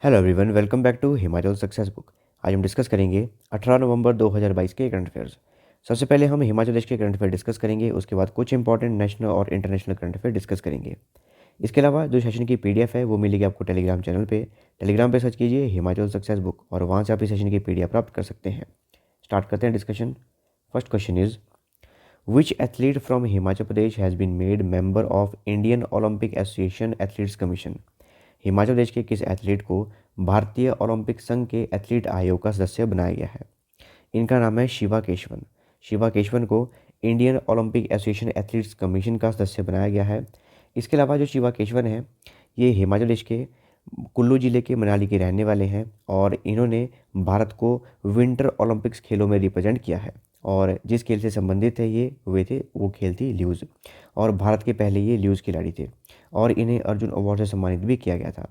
Hello everyone, welcome back to Himachal success book. आज हम discuss करेंगे 18 नवंबर 2022 के करंट अफेयर्स। सबसे पहले हम हिमाचल देश के करंट अफेयर डिस्कस करेंगे, उसके बाद कुछ इंपॉर्टेंट नेशनल और इंटरनेशनल करंट अफेयर डिस्कस करेंगे। इसके अलावा जो सेशन की पीडीएफ है वो मिलेगी आपको टेलीग्राम चैनल पे। टेलीग्राम पे सर्च कीजिए हिमाचल सक्सेस बुक और वहाँ से आप इस सेशन की पीडीएफ प्राप्त कर सकते हैं। स्टार्ट करते हैं discussion. First question is which athlete from Himachal Pradesh has been made member of Indian Olympic Association athletes commission. Himachal Pradesh के किस एथलीट को भारतीय ओलंपिक संघ के एथलीट आयोग का सदस्य बनाया गया है? इनका नाम है शिवा केशवन। शिवा केशवन को Indian Olympic Association athletes commission का सदस्य बनाया गया है। इसके अलावा जो शिवा केशवन है, ये हिमाचल प्रदेश के कुल्लू जिले के मनाली के रहने वाले हैं और इन्होंने भारत को विंटर ओलंपिक्स खेलों में रिप्रेजेंट किया है। और जिस खेल से संबंधित है ये हुए थे वो खेल थी ल्यूज़, और भारत के पहले ये ल्यूज़ खिलाड़ी थे और इन्हें अर्जुन अवार्ड से सम्मानित भी किया गया था।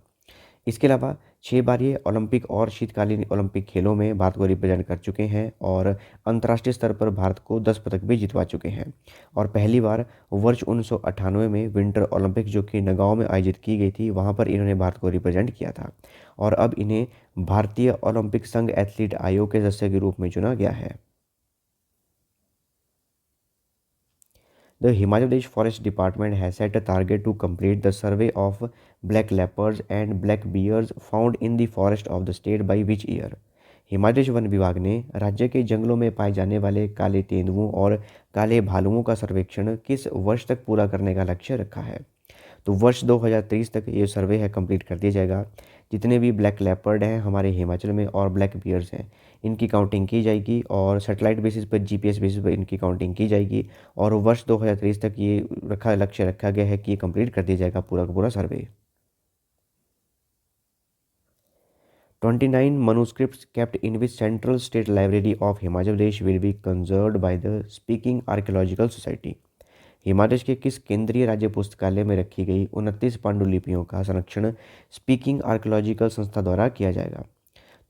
इसके अलावा 6 बार ये ओलंपिक और शीतकालीन ओलंपिक खेलों में भारत को रिप्रेजेंट कर चुके हैं और अंतर्राष्ट्रीय स्तर पर भारत को 10 पदक भी जितवा चुके हैं। और पहली बार वर्ष 1998 में विंटर ओलंपिक जो कि नगांव में आयोजित की गई थी, वहाँ पर इन्होंने भारत को रिप्रेजेंट किया था और अब इन्हें भारतीय ओलंपिक संघ एथलीट आयोग के सदस्य के रूप में चुना गया है। The Himachal Pradesh Forest Department has set a target to complete the survey of black leopards and black bears found in the forest of the state by which year? Himachal Pradesh one विभाग ने राज्य के जंगलों में पाए जाने वाले काले तेंदुओं और काले भालुओं का सर्वेक्षण किस वर्ष तक पूरा करने का लक्ष्य रखा है? तो वर्ष 2023 तक ये सर्वे है कंप्लीट कर दिया जाएगा। जितने भी ब्लैक लेपर्ड हैं हमारे हिमाचल में और ब्लैक बियर्स हैं, इनकी काउंटिंग की जाएगी और सैटेलाइट बेसिस पर जीपीएस बेसिस पर इनकी काउंटिंग की जाएगी और वर्ष 2023 तक ये लक्ष्य रखा गया है कि ये कंप्लीट कर दिया जाएगा पूरा का पूरा सर्वे। 29 manuscripts kept in which Central State Library of Himachal Pradesh will be conserved by the Speaking Archaeological Society. Himachal के किस केंद्रीय राज्य पुस्तकालय में रखी गई 29 पांडुलिपियों का संरक्षण स्पीकिंग आर्कियोलॉजिकल संस्था द्वारा किया जाएगा?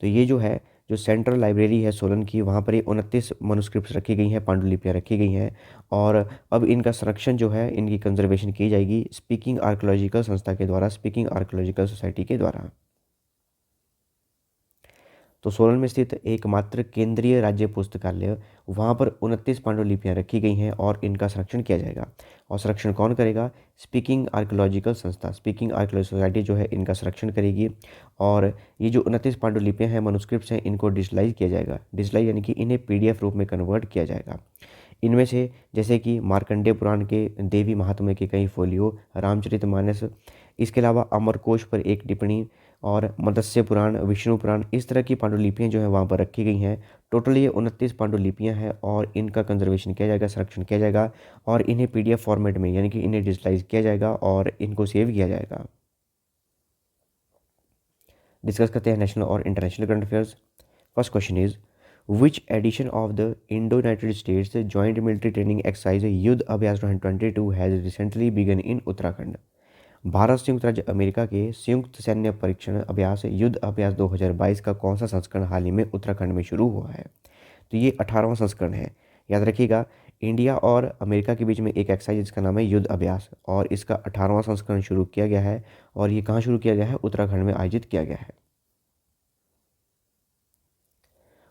तो ये जो है, जो सेंट्रल लाइब्रेरी है सोलन की, वहाँ पर ये 29 मनुस्क्रिप्ट्स रखी गई हैं, पांडुलिपियाँ रखी गई हैं और अब इनका संरक्षण जो है, इनकी कंजर्वेशन की जाएगी स्पीकिंग आर्कियोलॉजिकल संस्था के द्वारा, स्पीकिंग आर्कियोलॉजिकल सोसाइटी के द्वारा। तो सोलन में स्थित एकमात्र केंद्रीय राज्य पुस्तकालय, वहाँ पर 29 पांडुलिपियाँ रखी गई हैं और इनका संरक्षण किया जाएगा। और संरक्षण कौन करेगा? स्पीकिंग आर्कियोलॉजिकल संस्था, स्पीकिंग आर्कियोलॉजिकल सोसाइटी जो है इनका संरक्षण करेगी। और ये जो 29 पांडुलिपियाँ हैं, मनुस्क्रिप्ट्स हैं, इनको डिजिटलाइज किया जाएगा। डिजिटलाइज यानी कि इन्हें पीडीएफ रूप में कन्वर्ट किया जाएगा। इनमें से जैसे कि मार्कंडेय पुराण के देवी महात्म्य के कई फोलियो, रामचरितमानस, इसके अलावा अमरकोश पर एक टिप्पणी और मत्स्य पुराण, विष्णु पुराण, इस तरह की पांडुलिपियाँ जो हैं वहाँ पर रखी गई हैं। टोटल ये 29 पांडुलिपियाँ हैं और इनका कंजर्वेशन किया जाएगा, संरक्षण किया जाएगा और इन्हें पीडीएफ फॉर्मेट में यानी कि इन्हें डिजिटलाइज किया जाएगा और इनको सेव किया जाएगा। डिस्कस करते हैं नेशनल और international current affairs. First question is which edition of the Indo United states joint military training exercise युद्ध अभ्यास 2022 हैज़ रिसेंटली बिगन इन उत्तराखंड। भारत संयुक्त राज्य अमेरिका के संयुक्त सैन्य परीक्षण अभ्यास युद्ध अभ्यास 2022 का कौन सा संस्करण हाल ही में उत्तराखंड में शुरू हुआ है? तो ये 18वां संस्करण है। याद रखिएगा, इंडिया और अमेरिका के बीच में एक एक्सरसाइज जिसका नाम है युद्ध अभ्यास और इसका 18वां संस्करण शुरू किया गया है और ये कहाँ शुरू किया गया है? उत्तराखंड में आयोजित किया गया है।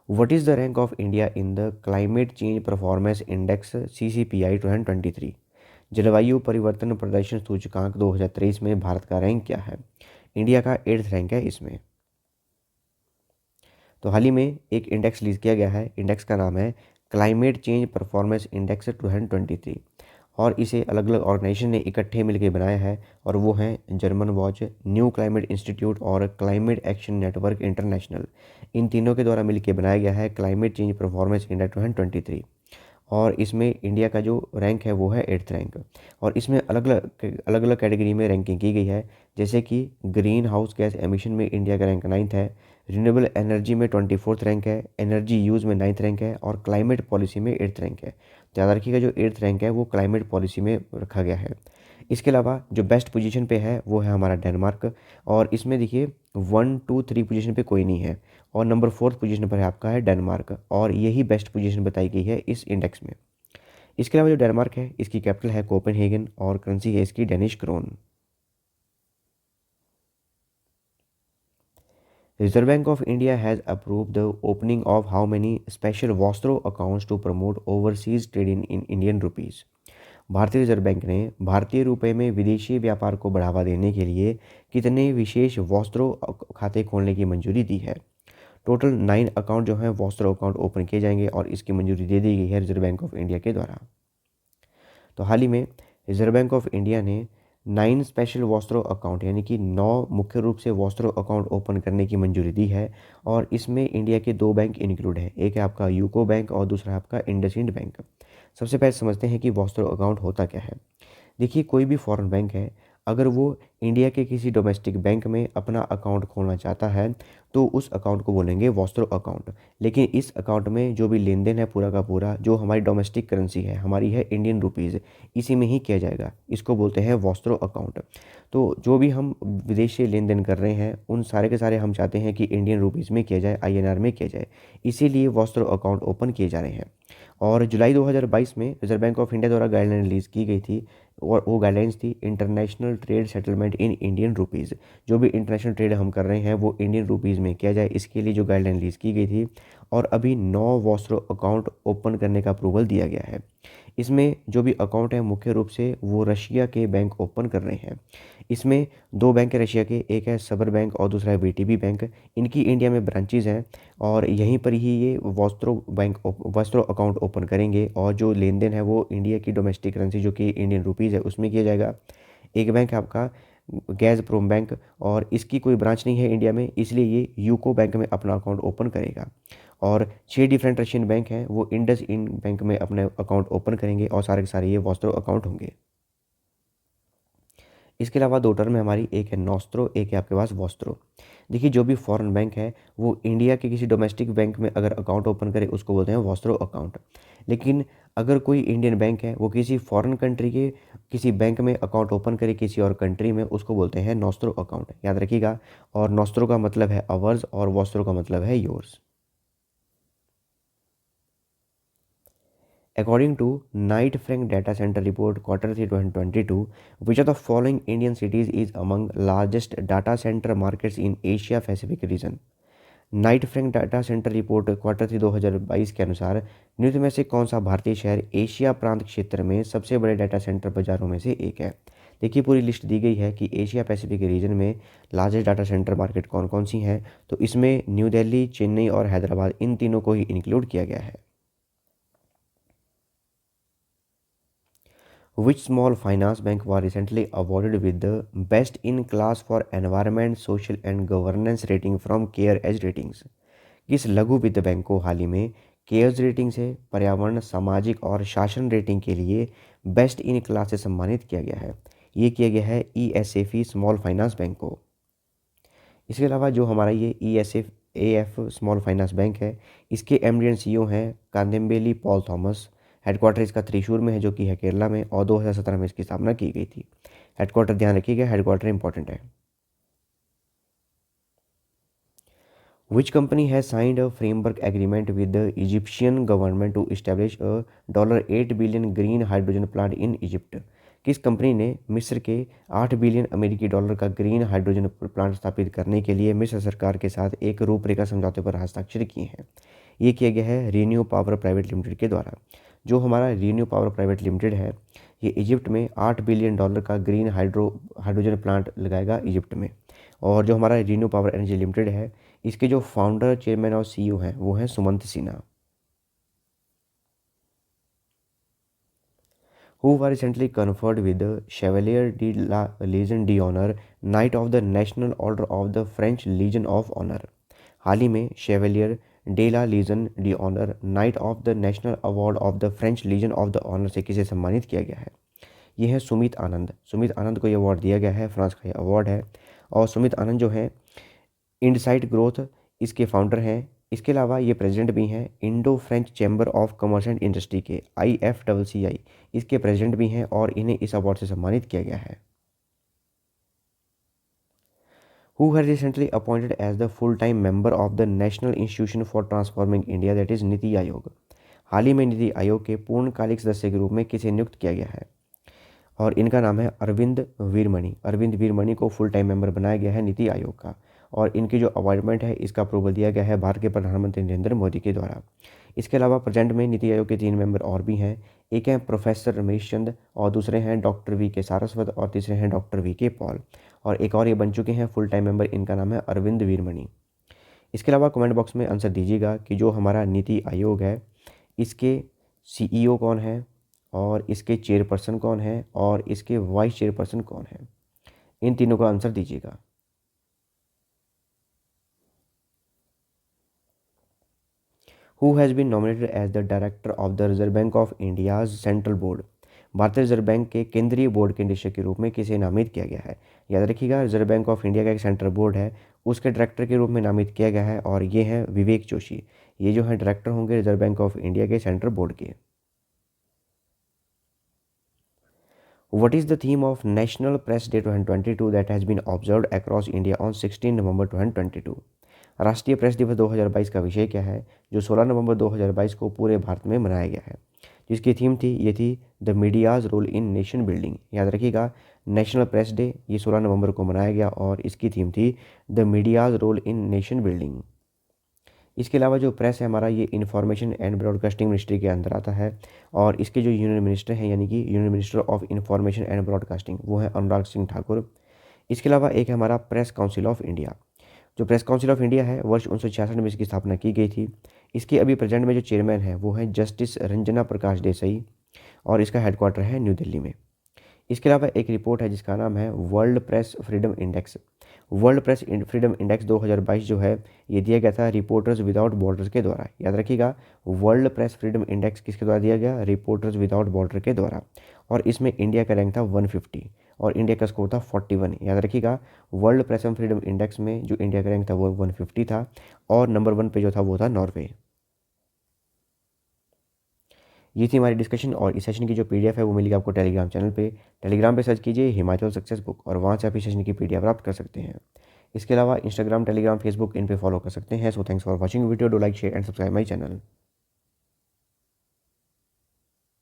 What is the rank of India in the Climate Change Performance Index CCPI 2023? जलवायु परिवर्तन प्रदर्शन सूचकांक 2023 में भारत का रैंक क्या है? इंडिया का 8th रैंक है इसमें। तो हाल ही में एक इंडेक्स रिलीज किया गया है, इंडेक्स का नाम है क्लाइमेट चेंज परफॉर्मेंस इंडेक्स 2023 और इसे अलग अलग ऑर्गेनाइजेशन ने इकट्ठे मिलकर बनाया है और वो हैं German watch, new climate institute और क्लाइमेट एक्शन नेटवर्क इंटरनेशनल। इन तीनों के द्वारा मिलकर बनाया गया है क्लाइमेट चेंज परफॉर्मेंस इंडेक्स 2023 और इसमें इंडिया का जो रैंक है वो है 8th रैंक और इसमें अलग अलग कैटेगरी में रैंकिंग की गई है। जैसे कि ग्रीन हाउस गैस एमिशन में इंडिया का रैंक 9th है, रिन्यूएबल एनर्जी में 24th रैंक है, एनर्जी यूज़ में 9th रैंक है और क्लाइमेट पॉलिसी में 8th रैंक है। तो याद रखिएगा, जो 8th रैंक है वो क्लाइमेट पॉलिसी में रखा गया है। इसके अलावा जो बेस्ट पोजीशन पे है वो है हमारा डेनमार्क और इसमें देखिए 1, 2, 3 पोजीशन पे कोई नहीं है और नंबर 4th पोजीशन पर है आपका है डेनमार्क और यही बेस्ट पोजीशन बताई गई है इस इंडेक्स में। इसके अलावा जो डेनमार्क है इसकी कैपिटल है कोपेनहेगन और करेंसी है इसकी Danish krone. Reserve Bank of India has approved the opening of how many special vostro accounts to promote overseas trade in Indian rupees. भारतीय रिजर्व बैंक ने भारतीय रुपये में विदेशी व्यापार को बढ़ावा देने के लिए कितने विशेष वॉस्त्रो खाते खोलने की मंजूरी दी है। टोटल 9 अकाउंट जो हैं वॉस्त्रो अकाउंट ओपन किए जाएंगे और इसकी मंजूरी दे दी गई है रिजर्व बैंक ऑफ इंडिया के द्वारा। तो हाल ही में रिजर्व बैंक ऑफ इंडिया ने 9 स्पेशल वॉस्त्रो अकाउंट यानी कि 9 मुख्य रूप से वॉस्त्रो अकाउंट ओपन करने की मंजूरी दी है और इसमें इंडिया के 2 बैंक इंक्लूड हैं। एक है आपका यूको बैंक और दूसरा है आपका इंडसइंड बैंक। सबसे पहले समझते हैं कि वॉस्त्रो अकाउंट होता क्या है। देखिए, कोई भी फॉरेन बैंक है, अगर वो इंडिया के किसी डोमेस्टिक बैंक में अपना अकाउंट खोलना चाहता है तो उस अकाउंट को बोलेंगे वॉस्त्रो अकाउंट। लेकिन इस अकाउंट में जो भी लेन देन है पूरा का पूरा, जो हमारी डोमेस्टिक करेंसी है, हमारी है इंडियन रुपीज़, इसी में ही किया जाएगा। इसको बोलते हैं वॉस्त्रो अकाउंट। तो जो भी हम विदेश से लेन देन कर रहे हैं उन सारे के सारे हम चाहते हैं कि इंडियन रुपीज़ में किया जाए, INR में किया जाए, इसीलिए वॉस्त्रो अकाउंट ओपन किए जा रहे हैं। और जुलाई 2022 में रिजर्व बैंक ऑफ इंडिया द्वारा गाइडलाइन रिलीज़ की गई थी और वो गाइडलाइंस थी international trade settlement in Indian rupees. जो भी इंटरनेशनल ट्रेड हम कर रहे हैं वो इंडियन रुपीज़ में किया जाए, इसके लिए जो गाइडलाइन रिलीज़ की गई थी। और अभी 9 वॉस्त्रो अकाउंट ओपन करने का अप्रूवल दिया गया है। इसमें जो भी अकाउंट है मुख्य रूप से वो रशिया के बैंक ओपन कर रहे हैं। इसमें 2 बैंक है रशिया के, एक है सबर बैंक और दूसरा है VTB बैंक। इनकी इंडिया में ब्रांचेज़ हैं और यहीं पर ही ये वॉस्त्रो अकाउंट ओपन करेंगे और जो लेन देन है वो इंडिया की डोमेस्टिक करेंसी जो कि इंडियन रुपीज़ है उसमें किया जाएगा। एक बैंक है आपका गैज़प्रोम बैंक और इसकी कोई ब्रांच नहीं है इंडिया में, इसलिए ये यूको बैंक में अपना अकाउंट ओपन करेगा। और 6 डिफरेंट रशियन बैंक हैं, वो इंडसइंड बैंक में अपने अकाउंट ओपन करेंगे और सारे के सारे ये वॉस्त्रो अकाउंट होंगे। इसके अलावा 2 टर्म है हमारी, एक है नॉस्त्रो, एक है आपके पास वॉस्त्रो। देखिए, जो भी फॉरेन बैंक है वो इंडिया के किसी डोमेस्टिक बैंक में अगर अकाउंट ओपन करे उसको बोलते हैं वॉस्त्रो अकाउंट। लेकिन अगर कोई इंडियन बैंक है वो किसी फॉरेन कंट्री के किसी बैंक में अकाउंट ओपन करे किसी और कंट्री में, उसको बोलते हैं नॉस्त्रो अकाउंट, याद रखिएगा। और नॉस्त्रो का मतलब है अवर्स और वॉस्त्रो का मतलब है yours. According to Knight Frank Data Center Report Q3 2022, which of the following Indian cities is among largest data center markets in Asia Pacific region? Knight Frank data centre report Q3 2022 के अनुसार निम्न में से कौन सा भारतीय शहर Asia प्रांत क्षेत्र में सबसे बड़े डाटा सेंटर बाजारों में से एक है। देखिए, पूरी लिस्ट दी गई है कि एशिया पैसिफिक रीजन में लार्जेस्ट डाटा सेंटर मार्केट कौन कौन सी हैं। तो इसमें न्यू दिल्ली, चेन्नई और हैदराबाद, इन तीनों को ही इंक्लूड किया गया है। Which small finance bank was recently awarded with the Best in Class for Environment, Social and Governance rating from CareEdge Ratings? किस लघु वित्त बैंक को हाल ही में केयर्स रेटिंग से पर्यावरण, सामाजिक और शासन रेटिंग के लिए बेस्ट इन क्लास से सम्मानित किया गया है? ये किया गया है ESFE स्मॉल फाइनेंस बैंक को। इसके अलावा जो हमारा ये ESF स्मॉल फाइनेंस बैंक है, इसके MD एंड CEO हैं कांदेम्बेली पॉल थॉमस। हेडक्वार्टर इसका त्रिशूर में है जो कि है केरला में और 2017 में इसकी स्थापना की गई थी। हेडक्वार्टर ध्यान रखिएगा, हेडक्वार्टर इंपॉर्टेंट है। Which company has signed a framework agreement with the Egyptian government to establish a $8 billion green hydrogen plant in Egypt? किस कंपनी ने मिस्र के 8 बिलियन अमेरिकी डॉलर का ग्रीन हाइड्रोजन प्लांट स्थापित करने के लिए मिस्र सरकार के साथ एक रूपरेखा समझौते पर हस्ताक्षर किए हैं? ये किया गया है रीन्यू पावर प्राइवेट लिमिटेड के द्वारा। जो हमारा रीन्यू पावर प्राइवेट लिमिटेड है ये इजिप्ट में 8 बिलियन डॉलर का ग्रीन हाइड्रोजन प्लांट लगाएगा इजिप्ट में। और जो हमारा रीन्यू पावर एनर्जी लिमिटेड है इसके जो फाउंडर, चेयरमैन और CEO हैं वो हैं Sumant Sinha. who were recently conferred with the Chevalier de la Légion d'Honneur, Knight of the National Order of the French Legion of Honor। हाल ही में Chevalier de la Legion d Honneur, knight of the national award of the French legion of the honour से किसे सम्मानित किया गया है? ये है सुमित आनंद। सुमित आनंद को ये अवार्ड दिया गया है, फ्रांस का ये अवार्ड है। और सुमित आनंद जो है इंडसाइट ग्रोथ इसके फाउंडर हैं। इसके अलावा ये प्रेसिडेंट भी हैं Indo French chamber of commerce and industry के, IFCCI, इसके प्रेसिडेंट भी हैं और इन्हें इस अवार्ड से सम्मानित किया गया है। Who has recently appointed as the full-time member of the National Institution for Transforming India, that is NITI Aayog? हाल ही में नीति आयोग के पूर्णकालिक सदस्य के रूप में किसे नियुक्त किया गया है? और इनका नाम है अरविंद वीरमणि। अरविंद वीरमणि को फुल टाइम मेंबर बनाया गया है नीति आयोग का। और इनकी जो अपॉइंटमेंट है इसका अप्रूवल दिया गया है भारत के प्रधानमंत्री नरेंद्र मोदी के द्वारा। इसके अलावा प्रेजेंट में नीति आयोग के 3 मेंबर और भी हैं। एक हैं प्रोफेसर रमेश चंद, और दूसरे हैं डॉक्टर वी के सारस्वत, और तीसरे हैं डॉक्टर वी के पॉल, और एक और ये बन चुके हैं फुल टाइम मेंबर, इनका नाम है अरविंद वीरमणि। इसके अलावा कमेंट बॉक्स में आंसर दीजिएगा कि जो हमारा नीति आयोग है इसके सीईओ कौन है, और इसके चेयरपर्सन कौन है, और इसके वाइस चेयरपर्सन कौन है। इन तीनों का आंसर दीजिएगा। Who has been nominated as the director of the Reserve Bank of India's central board. भारतीय रिजर्व बैंक के केंद्रीय बोर्ड के निदेशक के रूप में किसे नामित किया गया है। याद रखिएगा, रिजर्व बैंक ऑफ इंडिया का एक सेंट्रल बोर्ड है, उसके डायरेक्टर के रूप में नामित किया गया है, और ये हैं विवेक जोशी। ये जो हैं डायरेक्टर होंगे रिजर्व बैंक ऑफ इंडिया के सेंट्रल बोर्ड के। What is the theme of National Press Day 2022 that has been observed across India on 16 नवंबर 2022? राष्ट्रीय प्रेस दिवस 2022 का विषय क्या है जो 16 नवंबर 2022 को पूरे भारत में मनाया गया है। जिसकी थीम थी, ये थी the media's role in nation building. याद रखिएगा, नेशनल प्रेस डे ये 16 नवंबर को मनाया गया और इसकी थीम थी the media's role in nation building. इसके अलावा जो प्रेस है हमारा, ये इंफॉर्मेशन एंड ब्रॉडकास्टिंग मिनिस्ट्री के अंदर आता है, और इसके जो यूनियन मिनिस्टर हैं यानी कि union minister of information and broadcasting वो है अनुराग सिंह ठाकुर। इसके अलावा एक है हमारा प्रेस काउंसिल ऑफ इंडिया। जो प्रेस काउंसिल ऑफ इंडिया है वर्ष 1966 में इसकी स्थापना की गई थी। इसके अभी प्रेजेंट में जो चेयरमैन है वो है जस्टिस रंजना प्रकाश देसाई, और इसका हेडक्वार्टर है न्यू दिल्ली में। इसके अलावा एक रिपोर्ट है जिसका नाम है world press freedom index. World press freedom index 2022 जो है ये दिया गया था रिपोर्टर्स विदाउट बॉर्डर्स के द्वारा। याद रखिएगा, वर्ल्ड प्रेस फ्रीडम इंडेक्स किसके द्वारा दिया गया, रिपोर्टर्स विदाउट बॉर्डर के द्वारा। और इसमें इंडिया का रैंक था 150 और इंडिया का स्कोर था 41। याद रखिएगा, वर्ल्ड प्रेस फ्रीडम इंडेक्स में जो इंडिया का रैंक था वो 150 था, और नंबर 1 पे जो था वो था नॉर्वे। ये थी हमारी डिस्कशन, और इस सेशन की जो पीडीएफ है वो मिलेगी आपको टेलीग्राम चैनल पे। टेलीग्राम पे सर्च कीजिए हिमाचल सक्सेस बुक, और वहाँ से आप इस सेशन की पीडीएफ प्राप्त कर सकते हैं। इसके अलावा इंस्टाग्राम, टेलीग्राम, फेसबुक इन पे फॉलो कर सकते हैं। So thanks for watching video. Do like, share and subscribe my channel.